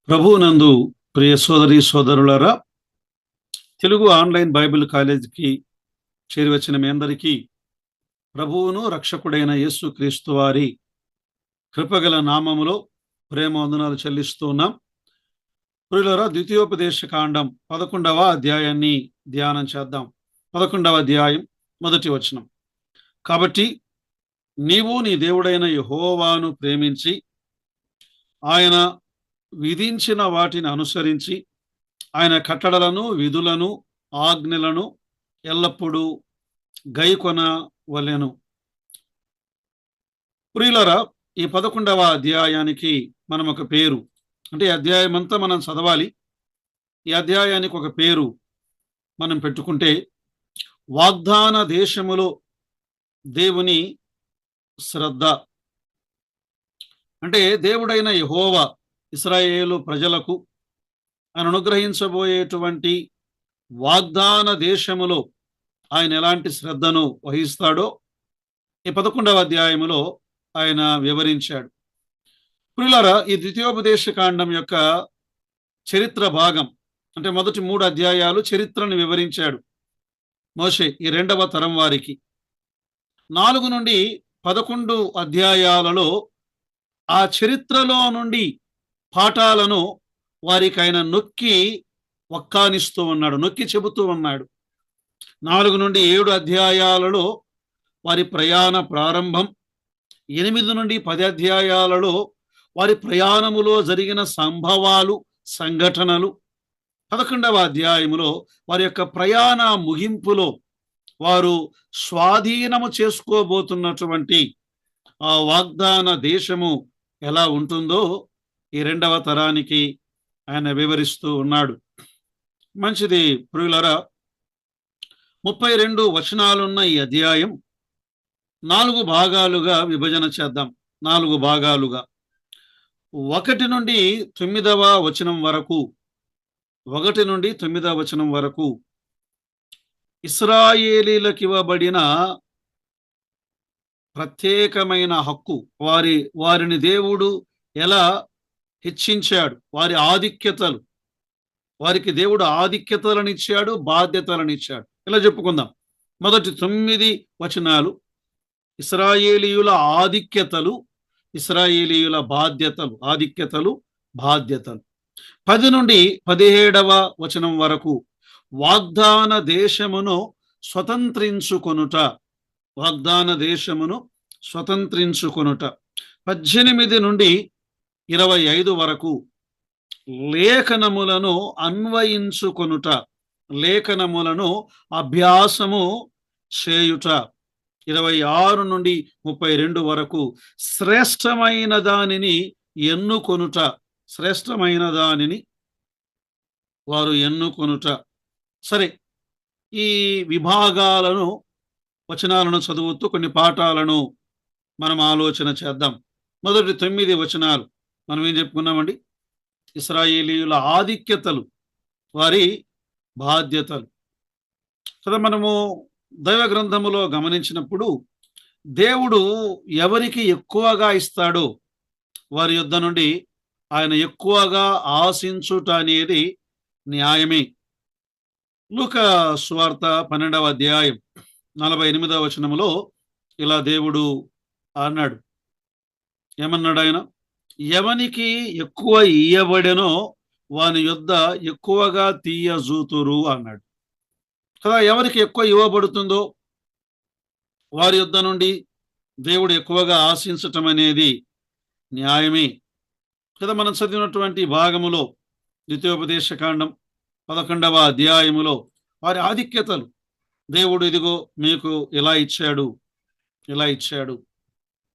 ప్రభువునందు ప్రియ సోదరి సోదరులారా, తెలుగు ఆన్లైన్ బైబిల్ కాలేజీకి చేరివచ్చిన మీ అందరికీ ప్రభువును రక్షకుడైన యేసుక్రీస్తు వారి కృపగల నామములో ప్రేమ వందనాలు చెల్లిస్తూ ఉన్నాం. ప్రియులారా, ద్వితీయోపదేశ కాండం 11వ అధ్యాయాన్ని ధ్యానం చేద్దాం. 11వ అధ్యాయం 1వ వచనం. కాబట్టి నీవు నీ దేవుడైన యెహోవాను ప్రేమించి ఆయన విధించిన వాటిని అనుసరించి ఆయన కట్టడలను, విధులను, ఆజ్ఞలను ఎల్లప్పుడూ గైకొనవలెను. ప్రియులారా, ఈ 11వ అధ్యాయానికి మనం ఒక పేరు, అంటే ఈ అధ్యాయం అంతా మనం చదవాలి. ఈ అధ్యాయానికి ఒక పేరు మనం పెట్టుకుంటే వాగ్దాన దేశములో దేవుని శ్రద్ధ. అంటే దేవుడైన యెహోవా ఇశ్రాయేలు ప్రజలకు ఆయన అనుగ్రహించబోయేటువంటి వాగ్దాన దేశములో ఆయన ఎలాంటి శ్రద్ధను వహిస్తాడో ఈ 11వ అధ్యాయములో ఆయన వివరించాడు. ప్రియులారా, ఈ ద్వితీయోపదేశ కాండం యొక్క చరిత్ర భాగం, అంటే మొదటి 3 అధ్యాయాలు చరిత్రను వివరించాడు మోషే ఈ 2వ తరం వారికి. 4 నుండి 11 అధ్యాయాలలో ఆ చరిత్రలో నుండి పాఠాలను వారికి ఆయన నొక్కి వక్కానిస్తూ ఉన్నాడు, నొక్కి చెబుతూ ఉన్నాడు. 4 నుండి 7 అధ్యాయాలలో వారి ప్రయాణ ప్రారంభం, 8 నుండి 10 అధ్యాయాలలో వారి ప్రయాణములో జరిగిన సంభవాలు, సంఘటనలు, 11వ అధ్యాయములో వారి యొక్క ప్రయాణ ముగింపులో వారు స్వాధీనము చేసుకోబోతున్నటువంటి ఆ వాగ్దాన దేశము ఎలా ఉంటుందో ఈ 2వ తరానికి ఆయన వివరిస్తూ ఉన్నాడు. మంచిది ప్రియులారా, 32 వచనాలున్న ఈ అధ్యాయం 4 భాగాలుగా విభజన చేద్దాం. 4 భాగాలుగా 1 నుండి 9వ వచనం వరకు, 1 నుండి 9వ వచనం వరకు ఇశ్రాయేలీలకు ఇవ్వబడిన ప్రత్యేకమైన హక్కు, వారిని దేవుడు ఎలా హెచ్చించాడు, వారి ఆధిక్యతలు, వారికి దేవుడు ఆధిక్యతలనిచ్చాడు, బాధ్యతలనిచ్చాడు. ఇలా చెప్పుకుందాం. మొదటి 9 వచనాలు ఇశ్రాయేలీయుల ఆధిక్యతలు, ఇశ్రాయేలీయుల బాధ్యతలు, ఆధిక్యతలు, బాధ్యతలు. 10 నుండి 17వ వచనం వరకు వాగ్దాన దేశమును స్వతంత్రించుకొనుట, వాగ్దాన దేశమును స్వతంత్రించుకొనుట. 18 నుండి 25 వరకు లేఖనములను అన్వయించుకొనుట, లేఖనములను అభ్యాసము చేయుట. 26 నుండి 32 వరకు శ్రేష్టమైన దానిని ఎన్నుకొనుట, శ్రేష్టమైన దానిని వారు ఎన్నుకొనుట. సరే, ఈ విభాగాలను, వచనాలను చదువుతూ కొన్ని పాఠాలను మనం ఆలోచన చేద్దాం. మొదటి 9 వచనాలు మనం ఏం చెప్పుకున్నామండి? ఇశ్రాయేలీయుల ఆధిక్యతలు, వారి బాధ్యతలు. కదా, మనము దైవ గ్రంథములో గమనించినప్పుడు దేవుడు ఎవరికి ఎక్కువగా ఇస్తాడో వారి యొద్ద నుండి ఆయన ఎక్కువగా ఆశించుట అనేది న్యాయమే. లూకా సువార్త 12వ అధ్యాయం 48వ వచనములో ఇలా దేవుడు అన్నాడు. ఏమన్నాడు ఆయన? ఎవనికి ఎక్కువ ఇయ్యబడెనో వాని యొద్ద ఎక్కువగా తీయజూతురు అన్నాడు. కదా, ఎవరికి ఎక్కువ ఇవ్వబడుతుందో వారి యొద్ద నుండి దేవుడు ఎక్కువగా ఆశించటం అనేది న్యాయమే. కదా, మనం చదివినటువంటి భాగములో ద్వితీయోపదేశ కాండం 11వ అధ్యాయములో వారి ఆధిక్యతలు, దేవుడు ఇదిగో మీకు ఇలా ఇచ్చాడు, ఇలా ఇచ్చాడు,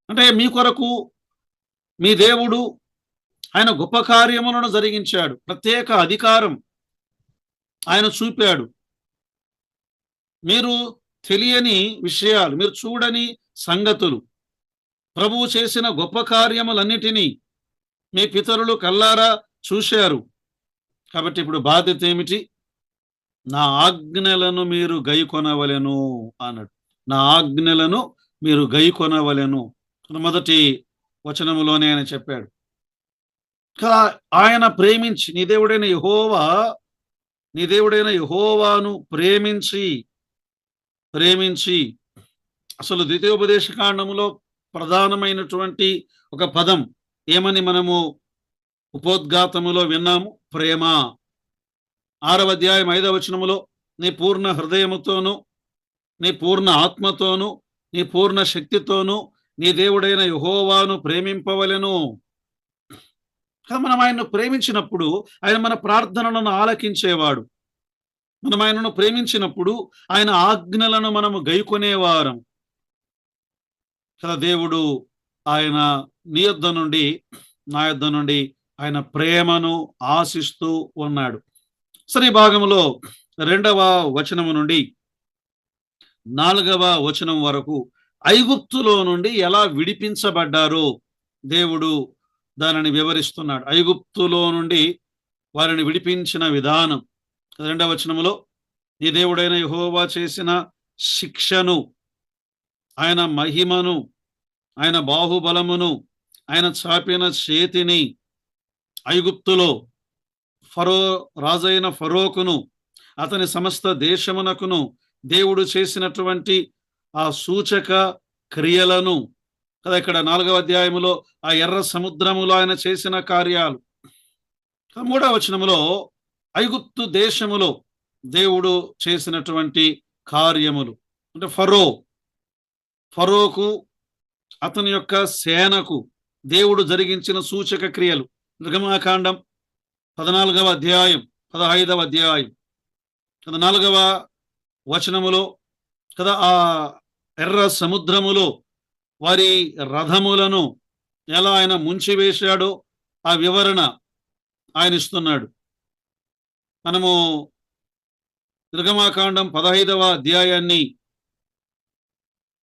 అంటే మీ కొరకు మీ దేవుడు ఆయన గొప్ప కార్యములను జరిగించాడు, ప్రత్యేక అధికారం ఆయన చూపాడు. మీరు తెలియని విషయాలు, మీరు చూడని సంగతులు, ప్రభువు చేసిన గొప్ప కార్యములన్నిటినీ మీ పితరులు కల్లారా చూశారు. కాబట్టి ఇప్పుడు బాధ్యత ఏమిటి? నా ఆజ్ఞలను మీరు గైకొనవలెను అన్నాడు. నా ఆజ్ఞలను మీరు గైకొనవలెను. మొదటి వచనములోనే ఆయన చెప్పాడు. కదా ఆయన ప్రేమించి నీ దేవుడైన యెహోవాను ప్రేమించి అసలు ద్వితీయోపదేశ కాండములో ప్రధానమైనటువంటి ఒక పదం ఏమని మనము ఉపోద్ఘాతములో విన్నాము? ప్రేమ. 6వ అధ్యాయం 5వ వచనములో నీ పూర్ణ హృదయముతోను, నీ పూర్ణ ఆత్మతోను, నీ పూర్ణ శక్తితోను నీ దేవుడైన యెహోవాను ప్రేమింపవలెను. మనం ఆయన్ను ప్రేమించినప్పుడు ఆయన మన ప్రార్థనలను ఆలకించేవాడు. మనం ఆయనను ప్రేమించినప్పుడు ఆయన ఆజ్ఞలను మనము గైకొనేవారం కదా. దేవుడు ఆయన నీ యొద్ద నుండి, నా యొద్ద నుండి ఆయన ప్రేమను ఆశిస్తూ ఉన్నాడు. సరే, ఈ భాగంలో 2వ వచనము నుండి 4వ వచనం వరకు ఐగుప్తులో నుండి ఎలా విడిపించబడ్డారో దేవుడు దానిని వివరిస్తున్నాడు. ఐగుప్తులో నుండి వారిని విడిపించిన విధానం 2వ వచనములో నీ దేవుడైన యెహోవా చేసిన శిక్షను, ఆయన మహిమను, ఆయన బాహుబలమును, ఆయన చాపిన చేతిని ఐగుప్తులో రాజైన ఫరోకును అతని సమస్త దేశమునకును దేవుడు చేసినటువంటి ఆ సూచక క్రియలను కదా. ఇక్కడ 4వ అధ్యాయములో ఆ ఎర్ర సముద్రములో ఆయన చేసిన కార్యాలు. 3వ వచనములో ఐగుప్తు దేశములో దేవుడు చేసినటువంటి కార్యములు, అంటే ఫరోకు అతని యొక్క సేనకు దేవుడు జరిగించిన సూచక క్రియలు. నిర్గమాకాండం 14వ అధ్యాయం 15వ అధ్యాయం 4వ వచనములో కదా ఆ ఎర్ర సముద్రములో వారి రథములను ఎలా ఆయన ముంచివేశాడో ఆ వివరణ ఆయన ఇస్తున్నాడు. మనము నిర్గమాకాండం 15వ అధ్యాయాన్ని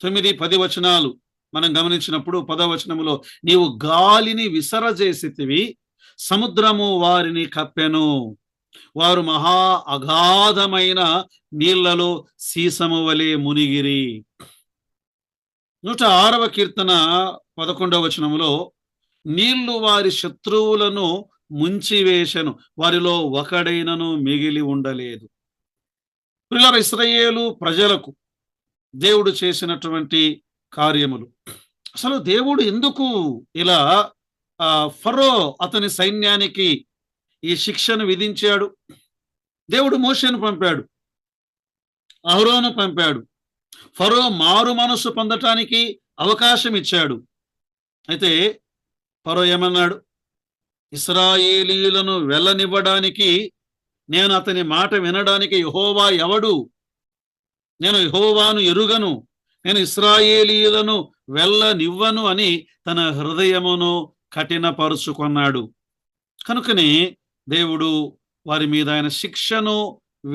9-10 వచనాలు మనం గమనించినప్పుడు 10వ వచనములో నీవు గాలిని విసరజేసితివి, సముద్రము వారిని కప్పెను, వారు మహా అగాధమైన నీళ్లలో సీసము వలె మునిగిరి. 106వ కీర్తన 11వ వచనములో నీళ్లు వారి శత్రువులను ముంచివేశను, వారిలో ఒకడైనను మిగిలి ఉండలేదు. ప్రియులారా, ఇశ్రాయేలు ప్రజలకు దేవుడు చేసినటువంటి కార్యములు. అసలు దేవుడు ఎందుకు ఇలా ఫరో అతని సైన్యానికి ఈ శిక్షను విధించాడు? దేవుడు మోషేను పంపాడు, అహరోను పంపాడు, ఫరో మారు మనసు పొందటానికి అవకాశం ఇచ్చాడు. అయితే ఫరో ఏమన్నాడు? ఇశ్రాయేలీయులను వెళ్ళనివ్వడానికి, నేను అతని మాట వినడానికి యెహోవా ఎవడు? నేను యెహోవాను ఎరుగను, నేను ఇశ్రాయేలీయులను వెళ్ళనివ్వను అని తన హృదయమును కఠినపరుచుకున్నాడు. కనుకనే దేవుడు వారి మీద ఆయన శిక్షను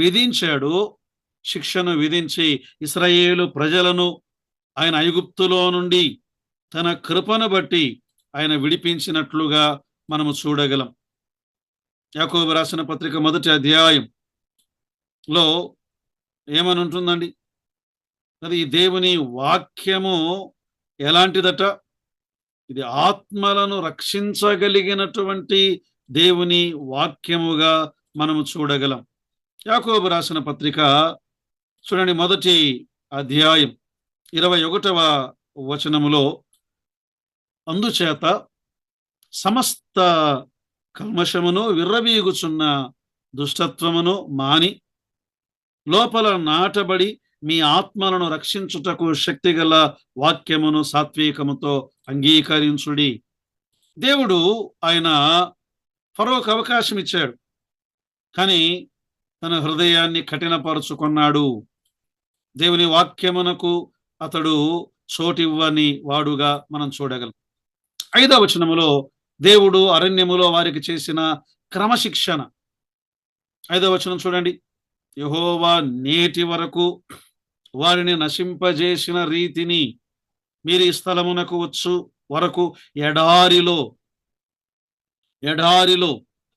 విధించాడు. శిక్షను విధించి ఇశ్రాయేలు ప్రజలను ఆయన ఐగుప్తులో నుండి తన కృపను బట్టి ఆయన విడిపించినట్లుగా మనము చూడగలం. యాకోబు రాసిన పత్రిక 1వ అధ్యాయంలో ఏమని ఉంటుందండి? అది దేవుని వాక్యము ఎలాంటిదట? ఇది ఆత్మలను రక్షించగలిగినటువంటి దేవుని వాక్యముగా మనము చూడగలం. యాకోబు రాసిన పత్రిక చూడండి, 1వ అధ్యాయం 21వ వచనములో అందుచేత సమస్త కల్మషమును విర్రవీగుచున్న దుష్టత్వమును మాని లోపల నాటబడి మీ ఆత్మలను రక్షించుటకు శక్తిగల వాక్యమును సాత్వికముతో అంగీకరించుడి. దేవుడు ఆయన ఫరోకు అవకాశం ఇచ్చాడు, కానీ తన హృదయాన్ని కఠినపరుచుకున్నాడు. దేవుని వాక్యమునకు అతడు చోటివ్వని వాడుగా మనం చూడగలం. 5వ వచనములో దేవుడు అరణ్యములో వారికి చేసిన క్రమశిక్షణ. 5వ వచనం చూడండి, యెహోవా నేటి వరకు వారిని నశింపజేసిన రీతిని మీరు ఈ స్థలమునకు వచ్చు వరకు ఎడారిలో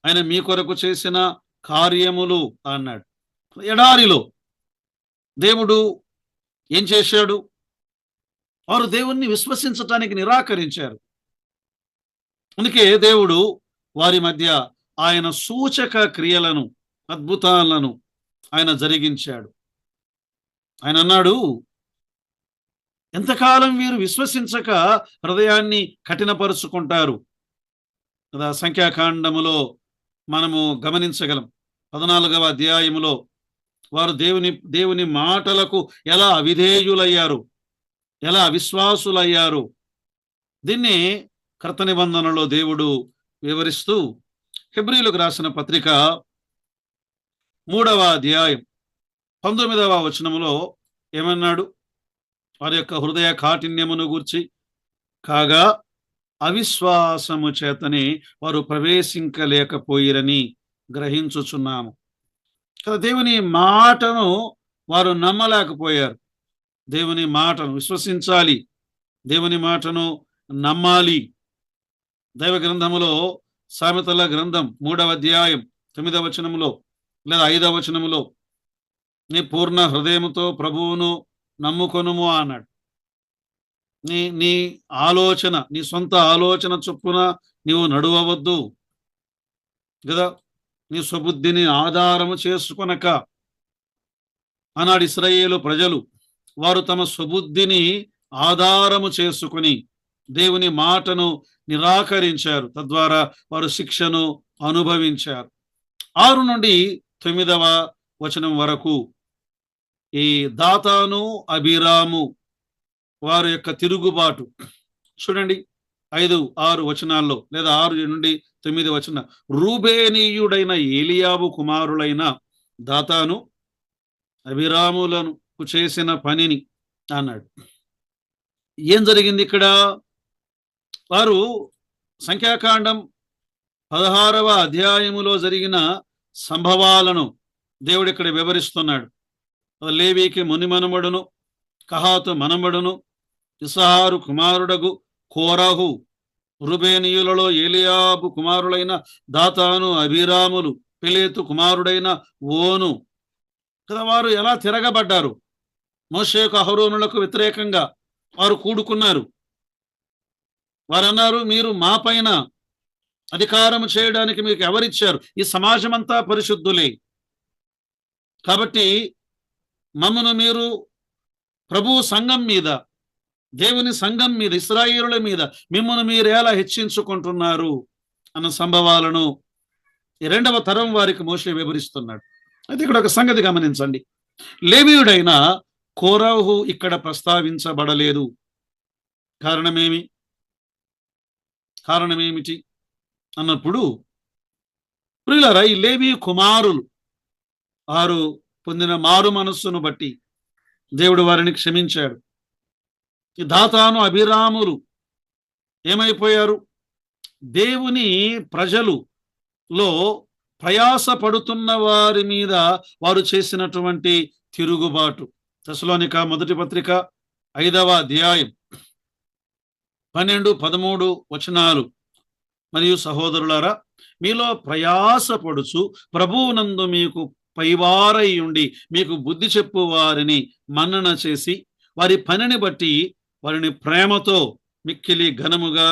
ఆయన మీ కొరకు చేసిన కార్యములు అన్నాడు. ఎడారిలో దేవుడు ఏం చేశాడు? వారు దేవుణ్ణి విశ్వసించటానికి నిరాకరించారు. అందుకే దేవుడు వారి మధ్య ఆయన సూచక క్రియలను, అద్భుతాలను ఆయన జరిగించాడు. ఆయన అన్నాడు, ఎంతకాలం వీరు విశ్వసించక హృదయాన్ని కఠినపరుచుకుంటారు కదా. సంఖ్యాకాండములో మనము గమనించగలం. 14వ అధ్యాయములో వారు దేవుని మాటలకు ఎలా అవిధేయులయ్యారు, ఎలా అవిశ్వాసులయ్యారు. దీన్ని కృత నిబంధనలో దేవుడు వివరిస్తూ హెబ్రీయులకు రాసిన పత్రిక 3వ అధ్యాయం 19వ వచనములో ఏమన్నాడు? వారి యొక్క హృదయ కాఠిన్యమును గూర్చి, కాగా అవిశ్వాసము చేతనే వారు ప్రవేశించలేకపోయిరని గ్రహించుచున్నాము కదా. దేవుని మాటను వారు నమ్మలేకపోయారు. దేవుని మాటను విశ్వసించాలి, దేవుని మాటను నమ్మాలి. దైవ గ్రంథములో సామెతల గ్రంథం 3వ అధ్యాయం 9వ వచనములో లేదా 5వ వచనములో, నీ పూర్ణ హృదయముతో ప్రభువును నమ్ముకొనుము అన్నాడు. నీ ఆలోచన, నీ సొంత ఆలోచన చొప్పున నీవు నడువవద్దు కదా. నీ స్వబుద్ధిని ఆధారము చేసుకొనక. ఆనాడు ఇశ్రాయేలు ప్రజలు వారు తమ స్వబుద్ధిని ఆధారము చేసుకొని దేవుని మాటను నిరాకరించారు. తద్వారా వారు శిక్షను అనుభవించారు. 6 నుండి 9వ వచనం వరకు ఈ దాతాను, అబీరాము వారి యొక్క తిరుగుబాటు చూడండి. 5, 6 వచనాల్లో లేదా 6 నుండి 9 వచన, రూబేనీయుడైన ఏలియాబు కుమారులైన దాతాను, అబీరాములను చేసిన పనిని అన్నాడు. ఏం జరిగింది ఇక్కడ? వారు సంఖ్యాకాండం 16వ అధ్యాయములో జరిగిన సంభవాలను దేవుడు ఇక్కడ వివరిస్తున్నాడు. లేవీకి మునిమనుమడును, కహాతు మనమడును, ఇస్సాహారు కుమారుడగు కోరాహు, రుబేనీయులలో ఏలియాబు కుమారులైన దాతాను, అబీరాములు, పెలేతు కుమారుడైన ఓను కదా. వారు ఎలా తిరగబడ్డారు? మోషేకు అహరోనులకు వ్యతిరేకంగా వారు కూడుకున్నారు. వారు అన్నారు, మీరు మా పైన అధికారం చేయడానికి మీకు ఎవరిచ్చారు? ఈ సమాజం అంతా పరిశుద్ధులే, కాబట్టి మమ్మను మీరు ప్రభు సంఘం మీద, దేవుని సంఘం మీద, ఇశ్రాయేలుల మీద మిమ్మల్ని మీరు ఎలా హెచ్చించుకుంటున్నారు అన్న సంభవాలను ఈ 2వ తరం వారికి మోషే వివరిస్తున్నాడు. అయితే ఇక్కడ ఒక సంగతి గమనించండి. లేవీయుడైన కోరాహు ఇక్కడ ప్రస్తావించబడలేదు. కారణమేమిటి అన్నప్పుడు, ప్రియులారా, ఈ లేవీ కుమారులు వారు పొందిన మారు మనస్సును బట్టి దేవుడు వారిని క్షమించాడు. ఈ దాతాను, అబీరాములు ఏమైపోయారు? దేవుని ప్రజలులో ప్రయాసపడుతున్న వారి మీద వారు చేసినటువంటి తిరుగుబాటు. తెస్సలోనిక మొదటి పత్రిక 5వ అధ్యాయం 12, 13 వచనాలు, మరియు సహోదరులారా, మీలో ప్రయాసపడుచు ప్రభువునందు మీకు పైవారై ఉండి మీకు బుద్ధి చెప్పు వారిని మన్నన చేసి వారి పనిని బట్టి వారిని ప్రేమతో మిక్కిలి ఘనముగా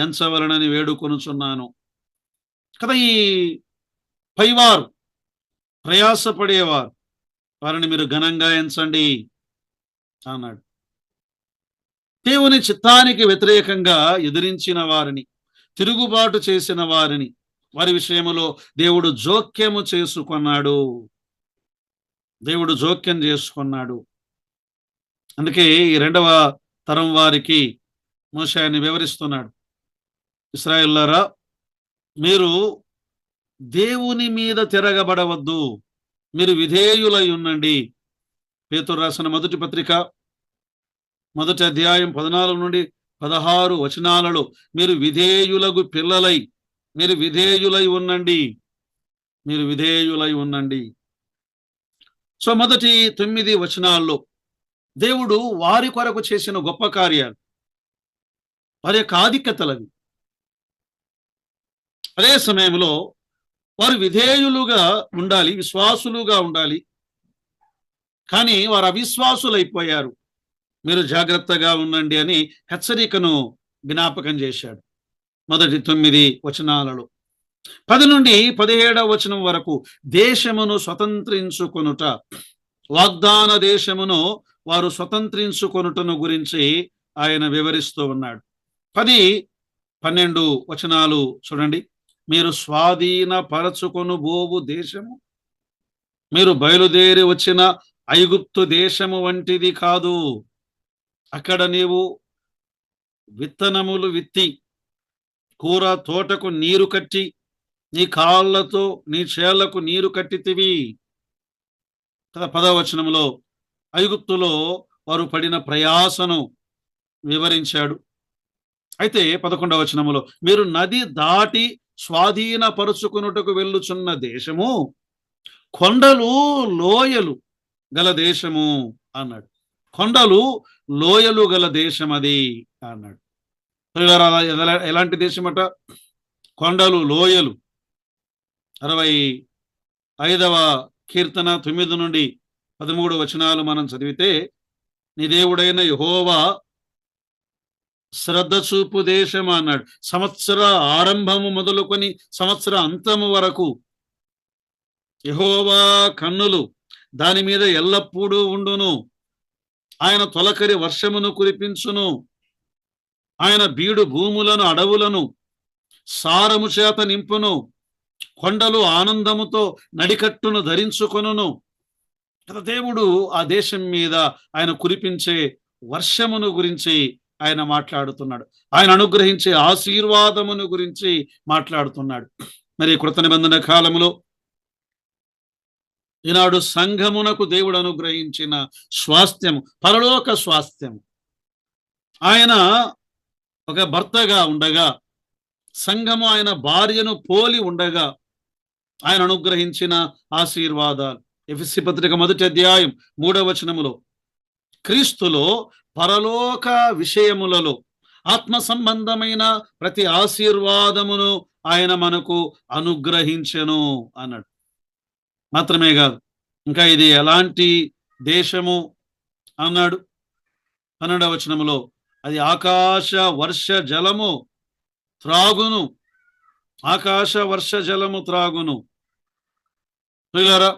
ఎంచవలనని వేడుకొనుచున్నాను కదా. ఈ పైవారు, ప్రయాసపడేవారు, వారిని మీరు ఘనంగా ఎంచండి అన్నాడు. దేవుని చిత్తానికి వ్యతిరేకంగా ఎదిరించిన వారిని, తిరుగుబాటు చేసిన వారిని, వారి విషయంలో దేవుడు జోక్యం చేసుకున్నాడు. అందుకే ఈ 2వ తరం వారికి మోషే ఆయన్ని వివరిస్తున్నాడు. ఇశ్రాయేలులారా, మీరు దేవుని మీద తిరగబడవద్దు, మీరు విధేయులై ఉండండి. పేతురు రాసిన మొదటి పత్రిక 1వ అధ్యాయం 14 నుండి 16 వచనాలలో, మీరు విధేయులకు పిల్లలై, మీరు విధేయులై ఉండండి. సో మొదటి 9 వచనాల్లో దేవుడు వారి కొరకు చేసిన గొప్ప కార్యాలు, వారి యొక్క ఆధిక్యతలవి. అదే సమయంలో వారు విధేయులుగా ఉండాలి, విశ్వాసులుగా ఉండాలి. కానీ వారు అవిశ్వాసులైపోయారు. మీరు జాగ్రత్తగా ఉండండి అని హెచ్చరికను జ్ఞాపకం చేశాడు మొదటి 9 వచనాలలో. 10 నుండి 17వ వచనం వరకు దేశమును స్వతంత్రించుకొనుట, వాగ్దాన దేశమును వారు స్వతంత్రించుకొనుటను గురించి ఆయన వివరిస్తూ ఉన్నాడు. 10, 12 వచనాలు చూడండి. మీరు స్వాధీన పరచుకొను బోవు దేశము, మీరు బయలుదేరి వచ్చిన ఐగుప్తు దేశము వంటిది కాదు. అక్కడ నీవు విత్తనములు విత్తి కూర తోటకు నీరు కట్టి నీ కాళ్ళతో నీ చేళ్లకు నీరు కట్టితివి కదా. 10వ వచనంలో ఐగుప్తులో వారు పడిన ప్రయాసను వివరించాడు. అయితే 11వ వచనములో మీరు నది దాటి స్వాధీనపరుచుకున్నటకు వెళ్ళుచున్న దేశము కొండలు లోయలు గల దేశము అన్నాడు. కొండలు లోయలు గల దేశం అది అన్నాడు. ఎలాంటి దేశమట? కొండలు లోయలు. 65వ కీర్తన 9 నుండి 13 వచనాలు మనం చదివితే, నీ దేవుడైన యెహోవా శ్రద్ధ చూపు దేశం అన్నాడు. సంవత్సర ఆరంభము మొదలుకొని సంవత్సర అంతము వరకు యెహోవా కన్నులు దాని మీద ఎల్లప్పుడూ ఉండును. ఆయన తొలకరి వర్షమును కురిపించును. ఆయన బీడు భూములను అడవులను సారము చేత నింపును. కొండలు ఆనందముతో నడికట్టును ధరించుకొనును. దేవుడు ఆ దేశం మీద ఆయన కురిపించే వర్షమును గురించి ఆయన మాట్లాడుతున్నాడు. ఆయన అనుగ్రహించే ఆశీర్వాదమును గురించి మాట్లాడుతున్నాడు. మరి కృత నిబంధన కాలములో ఈనాడు సంఘమునకు దేవుడు అనుగ్రహించిన స్వాస్థ్యము పరలోక స్వాస్థ్యము. ఆయన ఒక భర్తగా ఉండగా, సంఘము ఆయన భార్యను పోలి ఉండగా ఆయన అనుగ్రహించిన ఆశీర్వాదాలు. ఎఫెసీ పత్రిక 1వ అధ్యాయం 3వ వచనములో క్రీస్తులో పరలోక విషయములలో ఆత్మ సంబంధమైన ప్రతి ఆశీర్వాదమును ఆయన మనకు అనుగ్రహించెను అన్నాడు. మాత్రమే కాదు, ఇంకా ఇది ఎలాంటి దేశము అన్నాడు. 12వ వచనములో అది ఆకాశ వర్ష జలము త్రాగును. ఆకాశ వర్ష జలము త్రాగును. ప్రియులారా,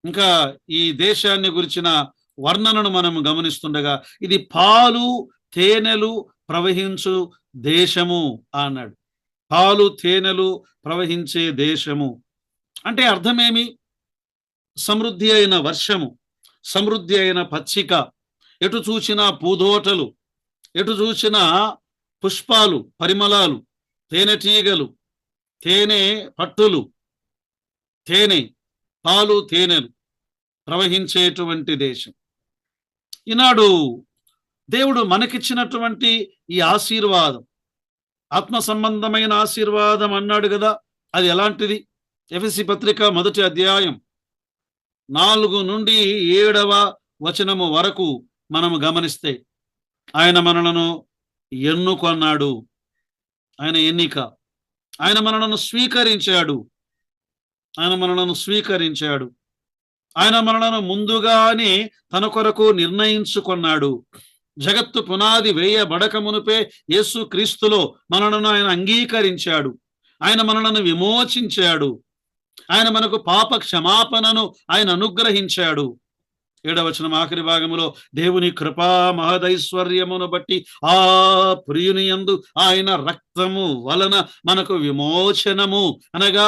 ఇంకా ఈ దేశాన్ని గురించిన వర్ణనను మనం గమనిస్తుండగా ఇది పాలు తేనెలు ప్రవహించు దేశము అన్నాడు. పాలు తేనెలు ప్రవహించే దేశము అంటే అర్థమేమి? సమృద్ధి అయిన వర్షము, సమృద్ధి అయిన పచ్చిక, ఎటు చూసిన పూదోటలు, ఎటు చూసిన పుష్పాలు, పరిమళాలు, తేనెటీగలు, తేనె పట్టులు, తేనె, పాలు తేనెలు ప్రవహించేటువంటి దేశం. ఈనాడు దేవుడు మనకిచ్చినటువంటి ఈ ఆశీర్వాదం, ఆత్మ సంబంధమైన ఆశీర్వాదం అన్నాడు కదా, అది ఎలాంటిది? ఎఫెసీ పత్రిక 1వ అధ్యాయం 4 నుండి 7వ వచనము వరకు మనము గమనిస్తే, ఆయన మనలను ఎన్నుకొన్నాడు. ఆయన ఎన్నిక. ఆయన మనలను స్వీకరించాడు. ఆయన మనలను స్వీకరించాడు. ఆయన మనలను ముందుగానే తన కొరకు నిర్ణయించుకున్నాడు. జగత్తు పునాది వేయబడక మునుపే యేసు క్రీస్తులో మనలను ఆయన అంగీకరించాడు. ఆయన మనలను విమోచించాడు. ఆయన మనకు పాప క్షమాపణను ఆయన అనుగ్రహించాడు. 7వ వచనం ఆఖరి భాగములో దేవుని కృపా మహదైశ్వర్యమును బట్టి ఆ ప్రియుని యందు ఆయన రక్తము వలన మనకు విమోచనము అనగా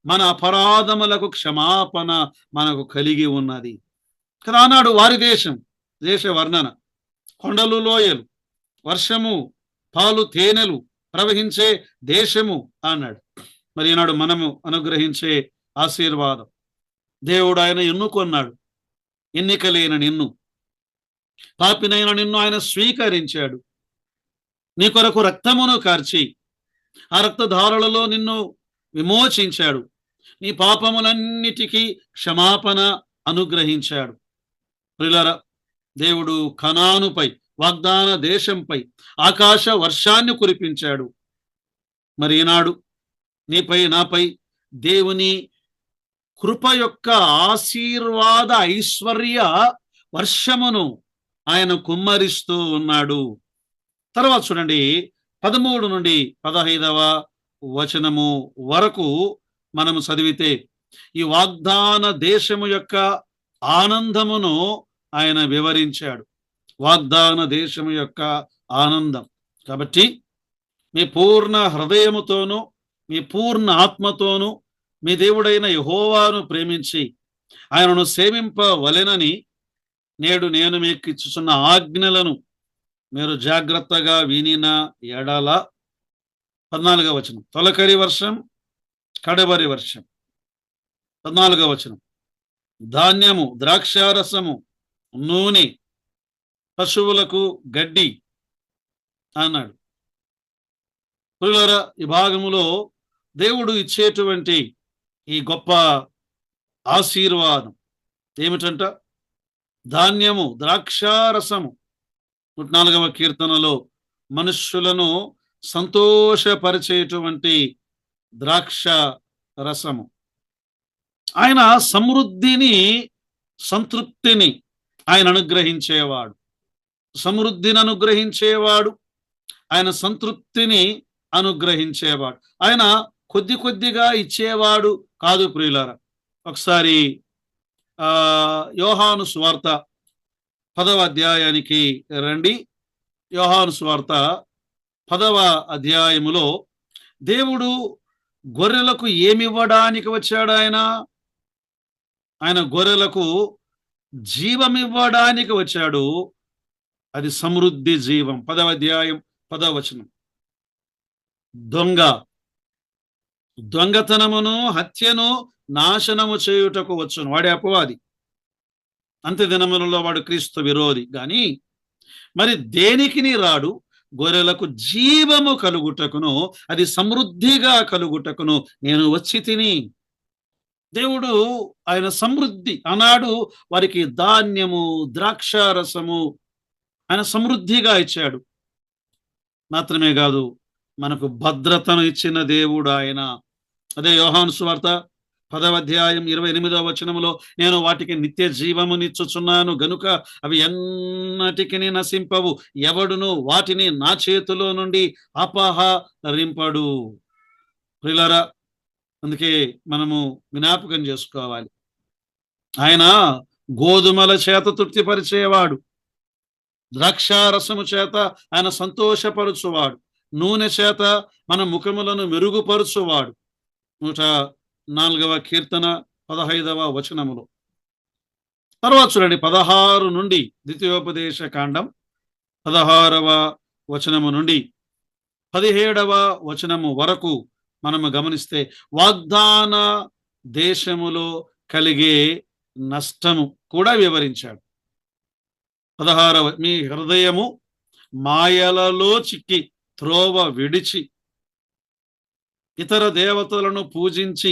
మన అపరాధములకు క్షమాపణ మనకు కలిగి ఉన్నది కదా అన్నాడు. వారి దేశం, దేశ వర్ణన కొండలు లోయలు, వర్షము, పాలు తేనెలు ప్రవహించే దేశము అన్నాడు. మరి ఈనాడు మనము అనుగ్రహించే ఆశీర్వాదం, దేవుడు ఆయన ఎన్నుకొన్నాడు. ఎన్నికలేన నిన్ను, పాపినైన నిన్ను ఆయన స్వీకరించాడు. నీ కొరకు రక్తమును కార్చి ఆ రక్తధారలలో నిన్ను విమోచించాడు. నీ పాపములన్నిటికీ క్షమాపణ అనుగ్రహించాడు. ప్రియులారా, దేవుడు కనానుపై, వాగ్దాన దేశంపై ఆకాశ వర్షాన్ని కురిపించాడు. మరి ఈనాడు నీపై నాపై దేవుని కృప యొక్క ఆశీర్వాద ఐశ్వర్య వర్షమును ఆయన కుమ్మరిస్తూ ఉన్నాడు. తర్వాత చూడండి 13 నుండి 15వ వచనము వరకు మనము చదివితే ఈ వాగ్దాన దేశము యొక్క ఆనందమును ఆయన వివరించాడు. వాగ్దాన దేశము యొక్క ఆనందం. కాబట్టి మీ పూర్ణ హృదయముతోనూ మీ పూర్ణ ఆత్మతోనూ మీ దేవుడైన యెహోవాను ప్రేమించి ఆయనను సేవింపవలెనని నేడు నేను మీకు ఇచ్చుచున్న ఆజ్ఞలను మీరు జాగ్రత్తగా వినిన ఎడల 14వ వచనం, తొలకరి వర్షం కడవరి వర్షం. 14వ వచనం, ధాన్యము ద్రాక్షారసము నూనె పశువులకు గడ్డి అన్నాడు. ప్రియులారా, ఈ భాగములో దేవుడు ఇచ్చేటువంటి ఈ గొప్ప ఆశీర్వాదం ఏమిటంట? ధాన్యము ద్రాక్షారసము. 14వ కీర్తనలో మనుష్యులను సంతోషపరిచేటువంటి ద్రాక్ష రసము. ఆయన సమృద్ధిని సంతృప్తిని ఆయన అనుగ్రహించేవాడు. సమృద్ధిని అనుగ్రహించేవాడు, ఆయన సంతృప్తిని అనుగ్రహించేవాడు. ఆయన కొద్ది కొద్దిగా ఇచ్చేవాడు కాదు ప్రియులారా. ఒకసారి యోహాను సువార్త 10వ అధ్యాయానికి రండి. యోహాను సువార్త 10వ అధ్యాయములో దేవుడు గొర్రెలకు ఏమివ్వడానికి వచ్చాడు? ఆయన గొర్రెలకు జీవమివ్వడానికి వచ్చాడు. అది సమృద్ధి జీవం. 10వ అధ్యాయం 10వ వచనం, దొంగతనమును హత్యను నాశనము చేయుటకు వచ్చును. వాడే అపవాది. అంత్య దినములలో వాడు క్రీస్తు విరోధి. గాని మరి దేనికిని రాడు, గొర్రెలకు జీవము కలుగుటకును అది సమృద్ధిగా కలుగుటకును నేను వచ్చి తిని. దేవుడు ఆయన సమృద్ధి ఆనాడు వారికి ధాన్యము ద్రాక్షారసము ఆయన సమృద్ధిగా ఇచ్చాడు. మాత్రమే కాదు, మనకు భద్రతను ఇచ్చిన దేవుడు ఆయన. అదే యోహాను సువార్త 10వ అధ్యాయం 28వ వచనములో నేను వాటికి నిత్య జీవమునిచ్చుచున్నాను గనుక అవి ఎన్నటికి నశింపవు, ఎవడును వాటిని నా చేతిలో నుండి అపహరింపడు. ప్రియులారా, అందుకే మనము జ్ఞాపకం చేసుకోవాలి, ఆయన గోధుమల చేత తృప్తిపరిచేవాడు, ద్రాక్షారసము చేత ఆయన సంతోషపరుచువాడు, నూనె చేత మన ముఖములను మెరుగుపరుచువాడు. 104వ కీర్తన 15వ వచనములో. తర్వాత చూడండి, 16 నుండి ద్వితీయోపదేశ కాండం 16వ వచనము నుండి 17వ వచనము వరకు మనము గమనిస్తే వాగ్దాన దేశములో కలిగే నష్టము కూడా వివరించాడు. 16వ, మీ హృదయము మాయలలో చిక్కి త్రోవ విడిచి ఇతర దేవతలను పూజించి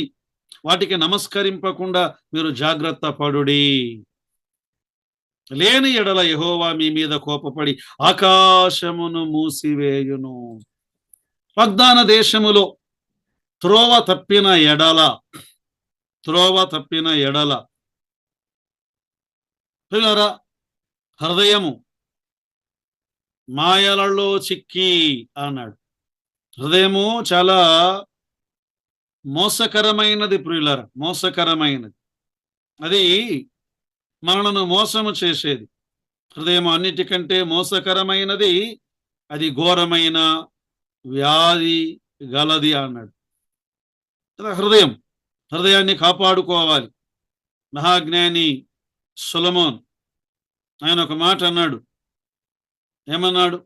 వాటికి నమస్కరింపకుండా మీరు జాగ్రత్త పడుడి. లేని ఎడల యెహోవా మీ మీద కోపపడి ఆకాశమును మూసివేయును. వాగ్దాన దేశములో త్రోవ తప్పిన ఎడల పిల్లరా, హృదయము మాయలలో చిక్కి అన్నాడు. హృదయము చాలా మోసకరమైనది ప్రియులారా, మోసకరమైనది. అది మనలను మోసము చేసేది. హృదయం అన్నిటికంటే మోసకరమైనది, అది ఘోరమైన వ్యాధి గలది అన్నాడు. హృదయాన్ని కాపాడుకోవాలి. మహాజ్ఞాని సొలొమోన్ ఆయన ఒక మాట అన్నాడు. ఏమన్నాడు?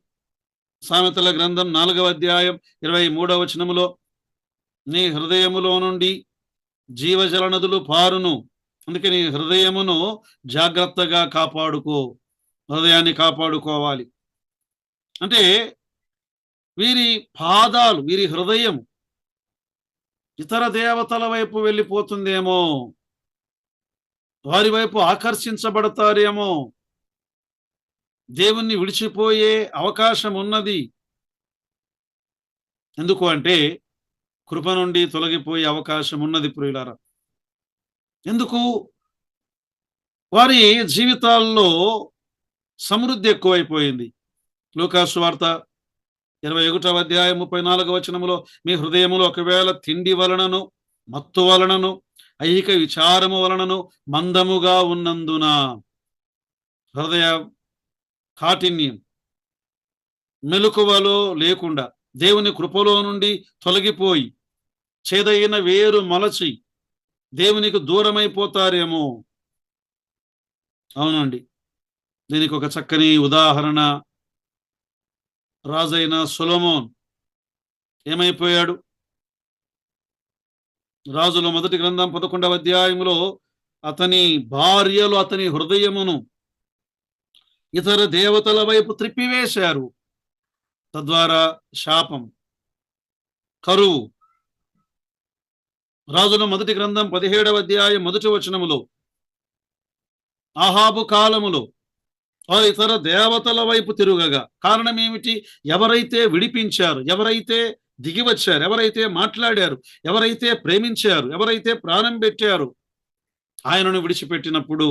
సామెతల గ్రంథం 4వ అధ్యాయం 23వ వచనములో, నీ హృదయములో నుండి జీవజల నదులు పారును. అందుకే నీ హృదయమును జాగ్రత్తగా కాపాడుకో. హృదయాన్ని కాపాడుకోవాలి. అంటే వీరి పాదాలు, వీరి హృదయం ఇతర దేవతల వైపు వెళ్ళిపోతుందేమో, వారి వైపు ఆకర్షించబడతారేమో, దేవుణ్ణి విడిచిపోయే అవకాశం ఉన్నది. ఎందుకు అంటే కృప నుండి తొలగిపోయే అవకాశం ఉన్నది ప్రియులారా. ఎందుకు? వారి జీవితాల్లో సమృద్ధి ఎక్కువైపోయింది. లూకా సువార్త 21వ అధ్యాయం 34వ వచనములో మీ హృదయములో ఒకవేళ తిండి వలనను మత్తు వలనను ఐహిక విచారము వలనను మందముగా ఉన్నందున, హృదయ కాఠిన్యం, మెలకువలో లేకుండా దేవుని కృపలో నుండి తొలగిపోయి చేదైన వేరు మలచి దేవునికి దూరమైపోతారేమో. అవునండి, దీనికి ఒక చక్కని ఉదాహరణ రాజైన సొలొమోన్ ఏమైపోయాడు? రాజుల మొదటి గ్రంథం 11వ అధ్యాయంలో అతని భార్యలు అతని హృదయమును ఇతర దేవతల వైపు త్రిప్పివేశారు. తద్వారా శాపం, కరువు. రాజుల మొదటి గ్రంథం 17వ అధ్యాయం 1వ వచనములో ఆహాబు కాలములో వారు ఇతర దేవతల వైపు తిరుగగా కారణం ఏమిటి? ఎవరైతే విడిపించారు, ఎవరైతే దిగి వచ్చారు, ఎవరైతే మాట్లాడారు, ఎవరైతే ప్రేమించారు, ఎవరైతే ప్రాణం పెట్టారు, ఆయనను విడిచిపెట్టినప్పుడు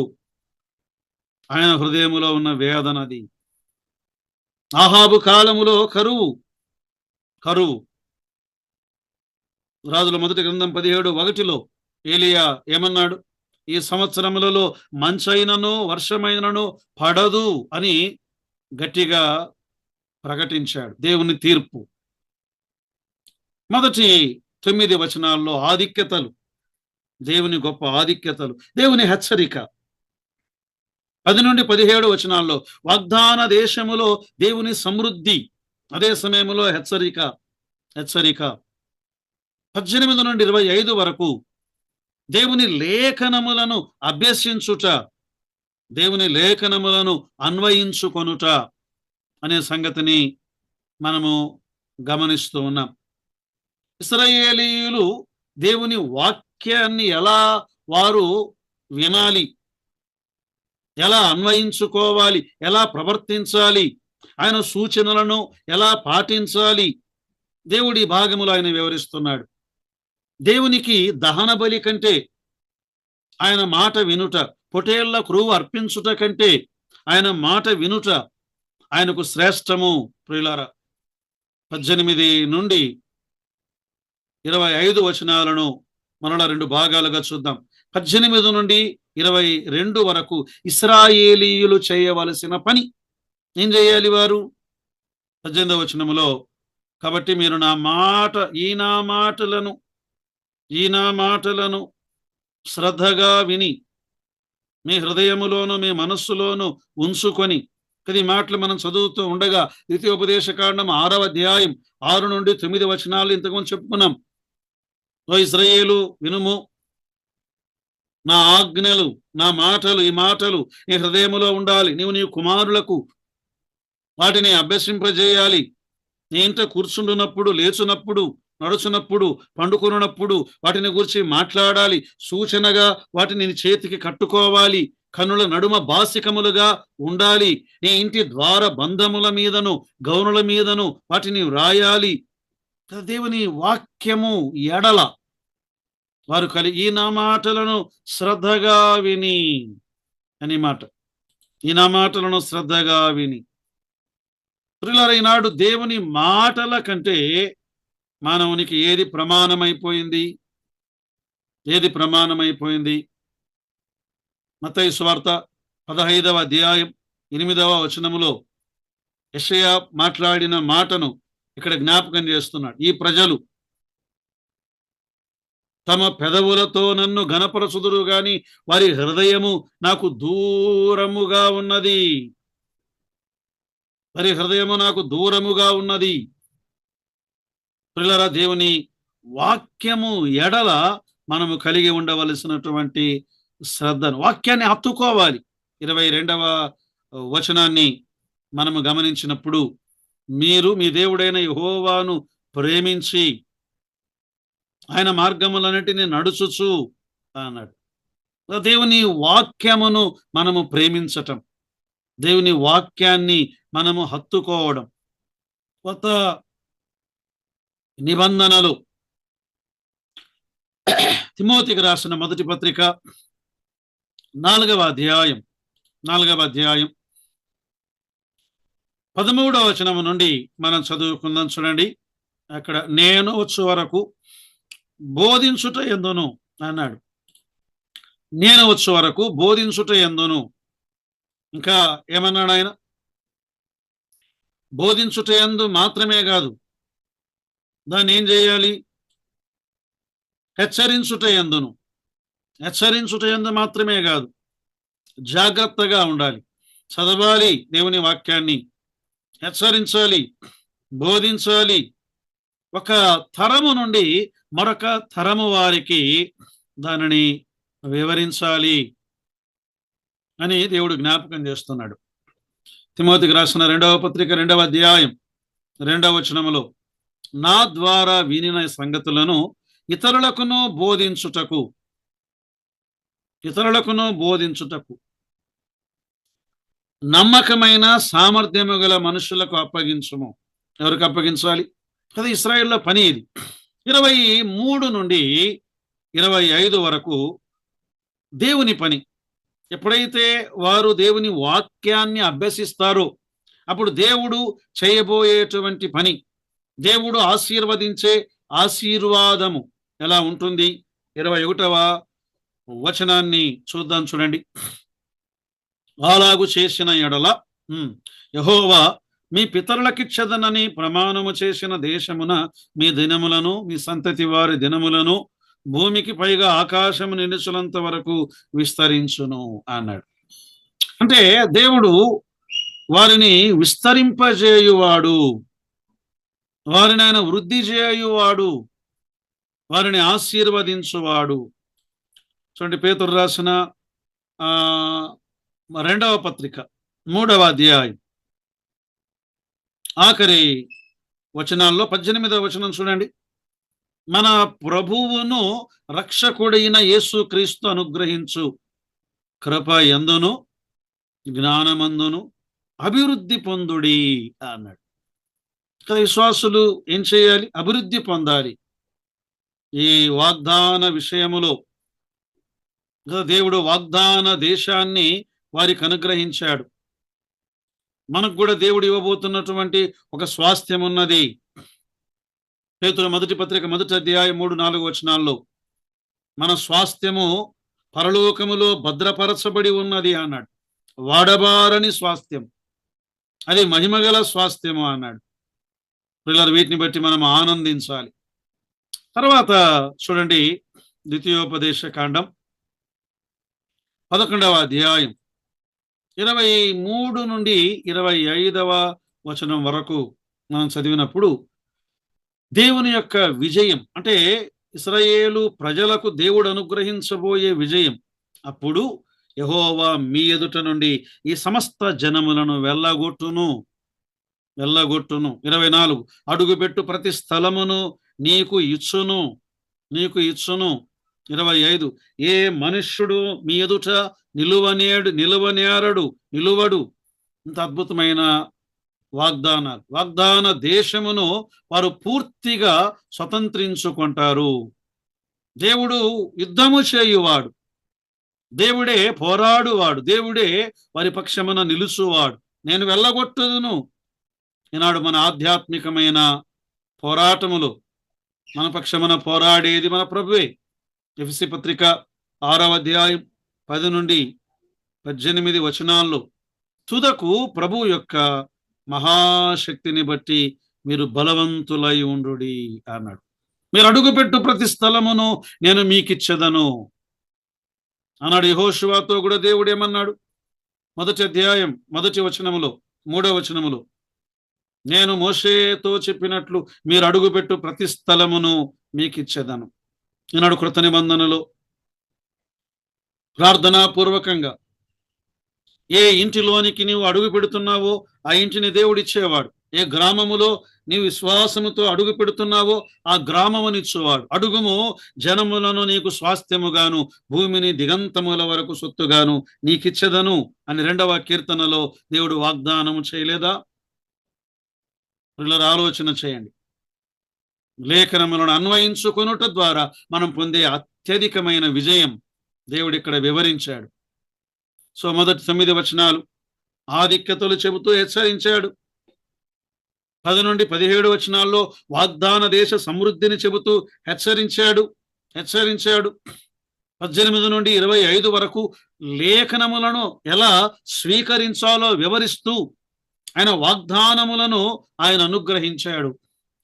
ఆయన హృదయములో ఉన్న వేదనది. ఆహాబు కాలములో కరువు. రాజుల మొదటి గ్రంథం 17:1 ఏలియా ఏమన్నాడు? ఈ సంవత్సరములలో మంచైనను వర్షమైనను పడదు అని గట్టిగా ప్రకటించాడు. దేవుని తీర్పు. మొదటి 9 వచనాల్లో ఆధిక్యతలు, దేవుని గొప్ప ఆధిక్యతలు, దేవుని హెచ్చరిక. 10 నుండి 17 వచనాల్లో వాగ్దాన దేశములో దేవుని సమృద్ధి, అదే సమయంలో హెచ్చరిక. 18 నుండి 25 వరకు దేవుని లేఖనములను అభ్యసించుట, దేవుని లేఖనములను అన్వయించుకొనుట అనే సంగతిని మనము గమనిస్తూ ఉన్నాం. ఇశ్రాయేలీయులు దేవుని వాక్యాన్ని ఎలా వారు వినాలి, ఎలా అన్వయించుకోవాలి, ఎలా ప్రవర్తించాలి, ఆయన సూచనలను ఎలా పాటించాలి, దేవుడి భాగములు ఆయన వివరిస్తున్నాడు. దేవునికి దహన బలి కంటే ఆయన మాట వినుట, పొటేళ్ల క్రొవ్వు అర్పించుట కంటే ఆయన మాట వినుట ఆయనకు శ్రేష్టము. ప్రియులారా, 18 నుండి 25 వచనాలను మనలా 2 భాగాలుగా చూద్దాం. 18 నుండి 22 వరకు ఇశ్రాయేలీయులు చేయవలసిన పని ఏం చేయాలి వారు? 18వ వచనములో కాబట్టి మీరు ఈ నా మాటలను శ్రద్ధగా విని మీ హృదయములోను మీ మనస్సులోను ఉంచుకొని. ఈ మాటలు మనం చదువుతూ ఉండగా ద్వితీయోపదేశకాండం 6వ అధ్యాయం 6 నుండి 9 వచనాలు ఇంతకుముందు చెప్పుకున్నాం. ఓ ఇశ్రాయేలు వినుము, నా ఆజ్ఞలు, నా మాటలు, ఈ మాటలు నీ హృదయములో ఉండాలి. నీవు నీ కుమారులకు వాటిని అభ్యసింపజేయాలి. నీ ఇంట కూర్చుండునప్పుడు, లేచునప్పుడు, నడుచునప్పుడు, పండుకొనున్నప్పుడు వాటిని గురించి మాట్లాడాలి. సూచనగా వాటిని నీ చేతికి కట్టుకోవాలి. కనుల నడుమ బాసికములుగా ఉండాలి. నీ ఇంటి ద్వార బంధముల మీదను గౌనుల మీదను వాటిని వ్రాయాలి. దేవుని వాక్యము ఎడల వారు ఈ నా మాటలను శ్రద్ధగా విని అని మాట. ఈ నా మాటలను శ్రద్ధగా విని. ప్రియులారా, ఈనాడు దేవుని మాటల కంటే మానవునికి ఏది ప్రమాణమైపోయింది? మత్తయి సువార్త 15వ అధ్యాయం 8వ వచనములో యెషయా మాట్లాడిన మాటను ఇక్కడ జ్ఞాపకం చేస్తున్నాడు. ఈ ప్రజలు తమ పెదవులతో నన్ను ఘనపరచుదురు గాని వారి హృదయము నాకు దూరముగా ఉన్నది. ప్రియులారా, దేవుని వాక్యము ఎడల మనము కలిగి ఉండవలసినటువంటి శ్రద్ధను, వాక్యాన్ని హత్తుకోవాలి. 22వ వచనాన్ని మనము గమనించినప్పుడు మీరు మీ దేవుడైన యెహోవాను ప్రేమించి ఆయన మార్గములన్నిటిని నడుచుచు అన్నాడు. దేవుని వాక్యమును మనము ప్రేమించటం, దేవుని వాక్యాన్ని మనము హత్తుకోవడం. కొత్త నిబంధనలు తిమోతికి రాసిన మొదటి పత్రిక 4వ అధ్యాయం 13వ వచనము నుండి మనం చదువుకుందాం. చూడండి, అక్కడ నేను వచ్చు వరకు బోధించుట ఎందును అన్నాడు. నేను వచ్చు వరకు బోధించుట ఎందును. ఇంకా ఏమన్నాడు ఆయన? బోధించుట యందు మాత్రమే కాదు, దాన్ని ఏం చేయాలి? హెచ్చరించుట ఎందును. హెచ్చరించుట యందు మాత్రమే కాదు, జాగ్రత్తగా ఉండాలి, చదవాలి దేవుని వాక్యాన్ని, హెచ్చరించాలి, బోధించాలి. ఒక తరము నుండి మరొక తరము వారికి దానిని వివరించాలి అని దేవుడు జ్ఞాపకం చేస్తున్నాడు. తిమోతికి రాసిన 2వ పత్రిక 2వ అధ్యాయం 2వ వచనములో, నా ద్వారా వినిన సంగతులను ఇతరులకును బోధించుటకు నమ్మకమైన సామర్థ్యము గల మనుషులకు అప్పగించుము. ఎవరికి అప్పగించాలి? కదా, ఇశ్రాయేల్లో పని ఇది. 23 నుండి 25 వరకు దేవుని పని. ఎప్పుడైతే వారు దేవుని వాక్యాన్ని అభ్యసిస్తారో అప్పుడు దేవుడు చేయబోయేటువంటి పని, దేవుడు ఆశీర్వదించే ఆశీర్వాదము ఎలా ఉంటుంది? 21వ వచనాన్ని చూద్దాం. చూడండి, అలాగు చేసిన ఎడల యెహోవా మీ పితరులకిచ్చదనని ప్రమాణము చేసిన దేశమున మీ దినములను, మీ సంతతి వారి దినములను భూమికి పైగా ఆకాశము నిలుచులంత వరకు విస్తరించును అన్నాడు. అంటే దేవుడు వారిని విస్తరింపజేయువాడు, వారిని ఆయన వృద్ధి చేయువాడు, వారిని ఆశీర్వదించువాడు. చూడండి, పేతురు రాసిన 2వ పత్రిక 3వ అధ్యాయం ఆఖరి వచనాల్లో 18వ వచనం చూడండి, మన ప్రభువును రక్షకుడైన యేసుక్రీస్తు అనుగ్రహించు కృప యందును జ్ఞానమందును అభివృద్ధి పొందుడి అన్నాడు. కదా, విశ్వాసులు ఏం చేయాలి? అభివృద్ధి పొందాలి. ఈ వాగ్దాన విషయములో దేవుడు వాగ్దాన దేశాన్ని వారికి అనుగ్రహించాడు. మనకు కూడా దేవుడు ఇవ్వబోతున్నటువంటి ఒక స్వాస్థ్యం ఉన్నది. పేతురు మొదటి పత్రిక 1వ అధ్యాయం 3-4 వచనాల్లో, మన స్వాస్థ్యము పరలోకములో భద్రపరచబడి ఉన్నది అన్నాడు. వాడబారని స్వాస్థ్యం, అది మహిమగల స్వాస్థ్యము అన్నాడు. పిల్లలు, వీటిని బట్టి మనం ఆనందించాలి. తర్వాత చూడండి, ద్వితీయోపదేశ కాండం 11వ అధ్యాయం 23 నుండి 25వ వచనం వరకు మనం చదివినప్పుడు దేవుని యొక్క విజయం, అంటే ఇశ్రాయేలు ప్రజలకు దేవుడు అనుగ్రహించబోయే విజయం. అప్పుడు యెహోవా మీ ఎదుట నుండి ఈ సమస్త జనములను వెళ్ళగొట్టును. 24 అడుగుపెట్టు ప్రతి స్థలమును నీకు ఇచ్చును. 25 ఏ మనుష్యుడు మీ ఎదుట నిలువడు. ఇంత అద్భుతమైన వాగ్దానాలు. వాగ్దాన దేశమును వారు పూర్తిగా స్వతంత్రించుకుంటారు. దేవుడు యుద్ధము చేయువాడు, దేవుడే పోరాడువాడు, దేవుడే వారి పక్షమున నిలుచువాడు. నేను వెళ్ళగొట్టుదును. ఈనాడు మన ఆధ్యాత్మికమైన పోరాటములు మన పక్షమున పోరాడేది మన ప్రభువే. ఎఫెసీ పత్రిక 6వ అధ్యాయం 10 నుండి 18 వచనాల్లో, తుదకు ప్రభు యొక్క మహాశక్తిని బట్టి మీరు బలవంతులై ఉండుడి అన్నాడు. మీరు అడుగుపెట్టు ప్రతి స్థలమును నేను మీకిచ్చెదను అన్నాడు. యెహోషువతో కూడా దేవుడు ఏమన్నాడు? 1వ అధ్యాయం 1వ వచనములో 3వ వచనములో, నేను మోషేతో చెప్పినట్లు మీరు అడుగుపెట్టు ప్రతి స్థలమును మీకిచ్చెదను. ఈనాడు కృత నిబంధనలో ప్రార్థనాపూర్వకంగా ఏ ఇంటిలోనికి నీవు అడుగు పెడుతున్నావో ఆ ఇంటిని దేవుడు ఇచ్చేవాడు. ఏ గ్రామములో నీవు విశ్వాసముతో అడుగు పెడుతున్నావో ఆ గ్రామమునిచ్చేవాడు. అడుగుము జనములను నీకు స్వాస్థ్యముగాను భూమిని దిగంతముల వరకు సొత్తుగాను నీకిచ్చెదను అని 2వ కీర్తనలో దేవుడు వాగ్దానము చేయలేదా? పిల్లలు, ఆలోచన చేయండి. లేఖనములను అన్వయించుకొనుట ద్వారా మనం పొందే అత్యధికమైన విజయం దేవుడు ఇక్కడ వివరించాడు. సో మొదటి 9 వచనాలు ఆధిక్యతలు చెబుతూ హెచ్చరించాడు. 10 నుండి 17 వచనాల్లో వాగ్దాన దేశ సమృద్ధిని చెబుతూ హెచ్చరించాడు. 18 నుండి 25 వరకు లేఖనములను ఎలా స్వీకరించాలో వివరిస్తూ ఆయన వాగ్దానములను ఆయన అనుగ్రహించాడు.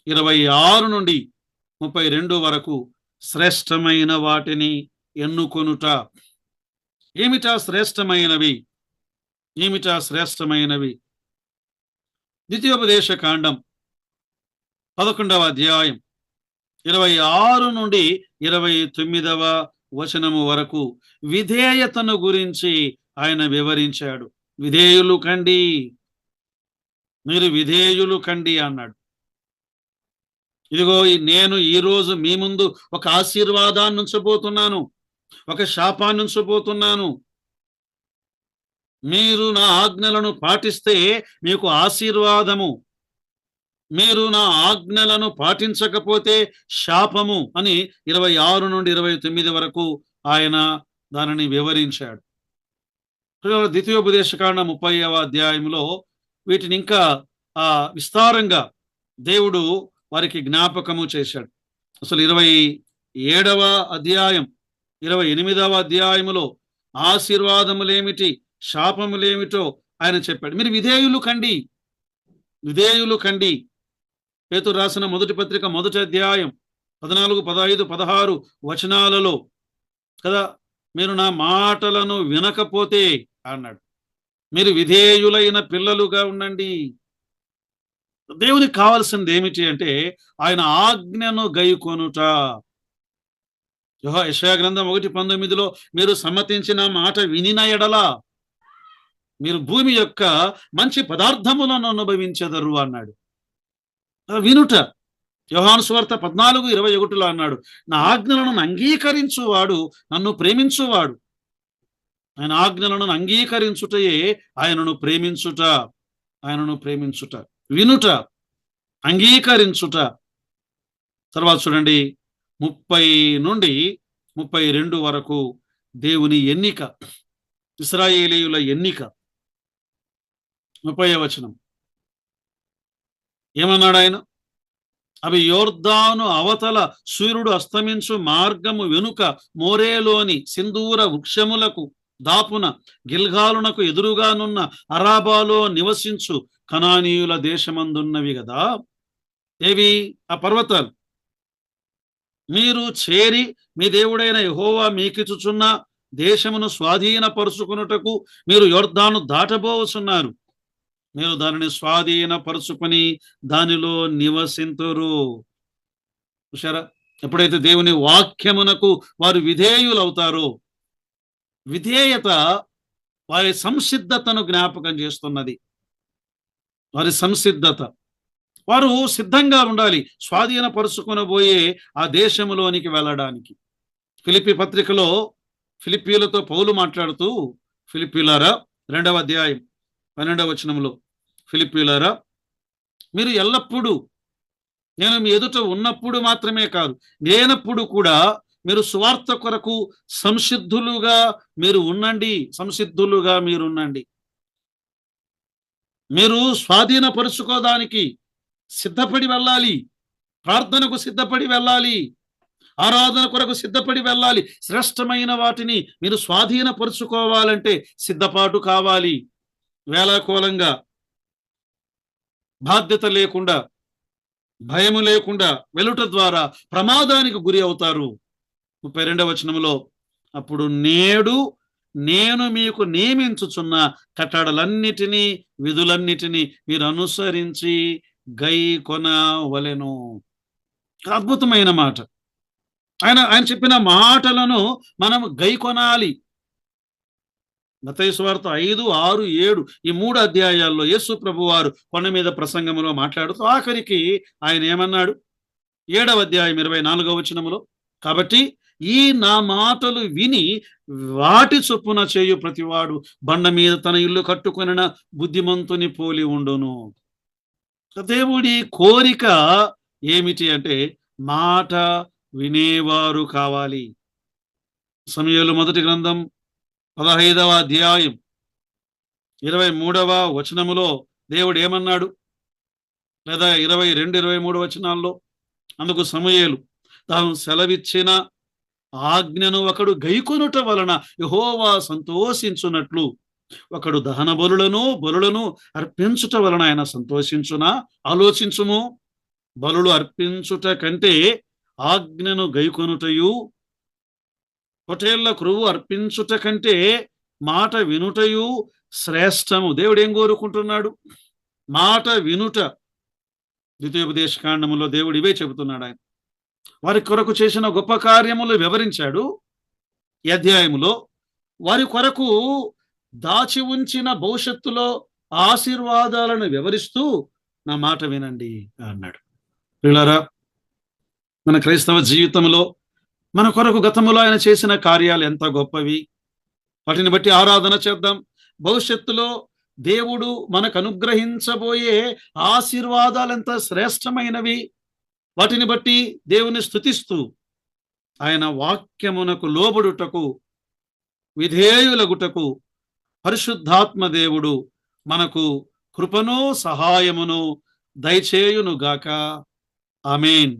26 నుండి 32 వరకు శ్రేష్టమైన వాటిని ఎన్నుకొనుట. ఏమిటా శ్రేష్టమైనవి? ద్వితీయోపదేశ కాండం 11వ అధ్యాయం 26 నుండి 29వ వచనము వరకు విధేయతను గురించి ఆయన వివరించాడు. విధేయులు కండి, మీరు విధేయులు కండి అన్నాడు. ఇదిగో నేను ఈరోజు మీ ముందు ఒక ఆశీర్వాదాన్ని ఉంచబోతున్నాను, ఒక శాపాన్ని ఉంచబోతున్నాను. మీరు నా ఆజ్ఞలను పాటిస్తే మీకు ఆశీర్వాదము, మీరు నా ఆజ్ఞలను పాటించకపోతే శాపము అని 26 నుండి 29 వరకు ఆయన దానిని వివరించాడు. ద్వితీయోపదేశకాండం 30వ అధ్యాయంలో వీటిని ఇంకా విస్తారంగా దేవుడు వారికి జ్ఞాపకము చేశాడు. అసలు 27వ అధ్యాయం 28వ అధ్యాయములో ఆశీర్వాదములేమిటి, శాపములేమిటో ఆయన చెప్పాడు. మీరు విధేయులు కండి. పేతురు రాసిన మొదటి పత్రిక 1వ అధ్యాయం 14, 15, 16 వచనాలలో కదా, మీరు నా మాటలను వినకపోతే అన్నాడు. మీరు విధేయులైన పిల్లలుగా ఉండండి. దేవునికి కావాల్సింది ఏమిటి అంటే ఆయన ఆజ్ఞను గైకొనుట. యెషయా గ్రంథం 1:19లో మీరు సమ్మతించిన మాట వినిన ఎడల మీరు భూమి యొక్క మంచి పదార్థములను అనుభవించెదరు అన్నాడు. వినుట. యోహాను సువార్త 14:21లో అన్నాడు, నా ఆజ్ఞలను అంగీకరించువాడు నన్ను ప్రేమించువాడు. ఆయన ఆజ్ఞలను అంగీకరించుటయే ఆయనను ప్రేమించుట. వినుట, అంగీకరించుట. తర్వాత చూడండి 30 నుండి 32 వరకు దేవుని ఎన్నిక, ఇశ్రాయేలీయుల ఎన్నిక. 30వ వచనం ఏమన్నాడు ఆయన? అవి యోర్దాను అవతల సూర్యుడు అస్తమించు మార్గము వెనుక మోరేలోని సింధూర వృక్షములకు దాపున గిల్గాలునకు ఎదురుగానున్న అరాబాలో నివసించు కనానీయుల దేశమందున్నవి కదా. ఏవి? ఆ పర్వతాలు. మీరు చేరి మీ దేవుడైన యెహోవా మీకిచ్చుచున్న దేశమును స్వాధీనపరుచుకున్నటకు మీరు యోర్దాను దాటబోచున్నారు. మీరు దానిని స్వాధీనపరుచుకొని దానిలో నివసింతురు. చూశారా? ఎప్పుడైతే దేవుని వాక్యమునకు వారు విధేయులవుతారో, విధేయత వారి సంసిద్ధతను జ్ఞాపకం చేస్తున్నది. వారి సంసిద్ధత, వారు సిద్ధంగా ఉండాలి స్వాధీనపరుచుకొనబోయే ఆ దేశములోనికి వెళ్ళడానికి. ఫిలిప్పీ పత్రికలో ఫిలిప్పీలతో పౌలు మాట్లాడుతూ, ఫిలిప్పీలారా 2వ అధ్యాయం 12వ వచనంలో, ఫిలిప్పీలారా మీరు ఎల్లప్పుడూ, నేను మీ ఎదుట ఉన్నప్పుడు మాత్రమే కాదు, లేనప్పుడు కూడా మీరు సువార్త కొరకు సంసిద్ధులుగా మీరు ఉండండి. మీరు స్వాధీనపరుచుకోవడానికి సిద్ధపడి వెళ్ళాలి. ప్రార్థనకు సిద్ధపడి వెళ్ళాలి. ఆరాధన కొరకు సిద్ధపడి వెళ్ళాలి. శ్రేష్టమైన వాటిని మీరు స్వాధీనపరుచుకోవాలంటే సిద్ధపాటు కావాలి. వేళాకోళంగా, బాధ్యత లేకుండా, భయము లేకుండా వెలుట ద్వారా ప్రమాదానికి గురి అవుతారు. 32వ వచనంలో, అప్పుడు నేడు నేను మీకు నియమించుచున్న కట్టడలన్నిటినీ విధులన్నిటినీ మీరు అనుసరించి గై కొనవలెను. అద్భుతమైన మాట. ఆయన చెప్పిన మాటలను మనం గై కొనాలి. మత్తయి సువార్త 5, 6, 7 ఈ 3 అధ్యాయాల్లో యేసు ప్రభువారు కొండ మీద ప్రసంగంలో మాట్లాడుతూ ఆఖరికి ఆయన ఏమన్నాడు? 7వ అధ్యాయం 24వ వచనములో, కాబట్టి ఈ నా మాటలు విని వాటి చొప్పున చేయు ప్రతివాడు బండ మీద తన ఇల్లు కట్టుకొనిన బుద్ధిమంతుని పోలి ఉండును. దేవుడి కోరిక ఏమిటి అంటే మాట వినేవారు కావాలి. సమూయేలు మొదటి గ్రంథం 15వ అధ్యాయం 23వ వచనములో దేవుడు ఏమన్నాడు? లేదా 22, 23 వచనాల్లో అందుకు సమూయేలు తాను సెలవిచ్చిన ఆజ్ఞను ఒకడు గైకొనుట వలన యెహోవా సంతోషించున్నట్లు ఒకడు దహన బలులను అర్పించుట వలన ఆయన సంతోషించునా? ఆలోచించుము. బలులు అర్పించుట కంటే ఆజ్ఞను గైకొనుటయు, పొటేళ్ల క్రొవ్వు అర్పించుట కంటే మాట వినుటయు శ్రేష్టము. దేవుడు ఏం కోరుకుంటున్నాడు? మాట వినుట. ద్వితీయోపదేశ కాండములో దేవుడు ఇవే చెబుతున్నాడు. ఆయన వారి కొరకు చేసిన గొప్ప కార్యములు వివరించాడు ఈ అధ్యాయములో. వారి కొరకు దాచి ఉంచిన భవిష్యత్తులో ఆశీర్వాదాలను వివరిస్తూ నా మాట వినండి అన్నాడు. పిల్లరా, మన క్రైస్తవ జీవితంలో మన కొరకు గతంలో ఆయన చేసిన కార్యాలు ఎంత గొప్పవి. వాటిని బట్టి ఆరాధన చేద్దాం. భవిష్యత్తులో దేవుడు మనకు అనుగ్రహించబోయే ఆశీర్వాదాలు ఎంత శ్రేష్టమైనవి. వాటిని బట్టి దేవుని స్తుతిస్తూ ఆయన వాక్యమునకు లోబడుటకు, విధేయులగుటకు పరిశుద్ధాత్మ దేవుడు మనకు కృపను సహాయమును దయచేయునుగాక. ఆమేన్.